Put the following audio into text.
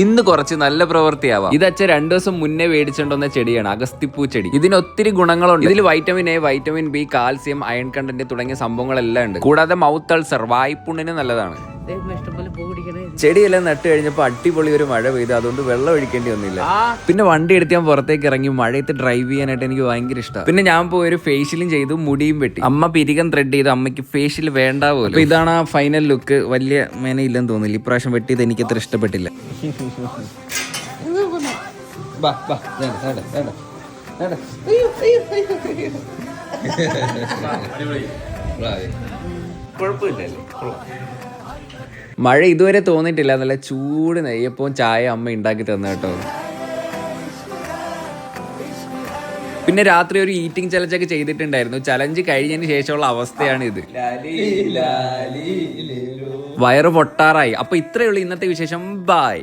ഇന്ന് കുറച്ച് നല്ല പ്രവൃത്തിയാവാം. ഇത് അച്ഛൻ 2 ദിവസം മുന്നേ മേടിച്ചിട്ടുണ്ടെന്ന ചെടിയാണ്, അഗസ്തിപ്പൂ ചെടി. ഇതിന് ഒത്തിരി ഗുണങ്ങളുണ്ട്. ഇതിൽ vitamin A, vitamin B, calcium, iron content തുടങ്ങിയ സംഭവങ്ങളെല്ലാം ഉണ്ട്. കൂടാതെ മൗത്ത് അൾസർ, വായ്പുണ്ണിന് നല്ലതാണ്. ചെടിയെല്ലാം നട്ട് കഴിഞ്ഞപ്പോൾ അടിപൊളി ഒരു മഴ പെയ്തു, അതുകൊണ്ട് വെള്ളം ഒഴിക്കേണ്ടി വന്നില്ല. പിന്നെ വണ്ടി എടുത്ത് ഞാൻ പുറത്തേക്ക് ഇറങ്ങി മഴയത്ത് ഡ്രൈവ് ചെയ്യാനായിട്ട് എനിക്ക് ഭയങ്കര ഇഷ്ടമാണ്. പിന്നെ ഞാൻ പോയി ഒരു ഫേഷ്യലും ചെയ്തു, മുടിയും വെട്ടി. അമ്മ പിരികം ത്രെഡ് ചെയ്തു, അമ്മയ്ക്ക് ഫേഷ്യൽ വേണ്ട പോലും. അപ്പൊ ഇതാണ് ആ ഫൈനൽ ലുക്ക്. വലിയ മേനയില്ലെന്ന് തോന്നില്ല, ഇപ്രാവശ്യം വെട്ടിയത് എനിക്ക് അത്ര ഇഷ്ടപ്പെട്ടില്ല. മഴ ഇതുവരെ തോന്നിയിട്ടില്ല, നല്ല ചൂട് നെയ്യപ്പവും ചായ അമ്മ ഉണ്ടാക്കി തന്നു കേട്ടോ. പിന്നെ രാത്രി ഒരു ഈറ്റിംഗ് ചലഞ്ചൊക്കെ ചെയ്തിട്ടുണ്ടായിരുന്നു. ചലഞ്ച് കഴിഞ്ഞതിന് ശേഷമുള്ള അവസ്ഥയാണ് ഇത്. വയറ് പൊട്ടാറായി. അപ്പൊ ഇത്രയേ ഉള്ളൂ ഇന്നത്തെ വിശേഷം. ബൈ.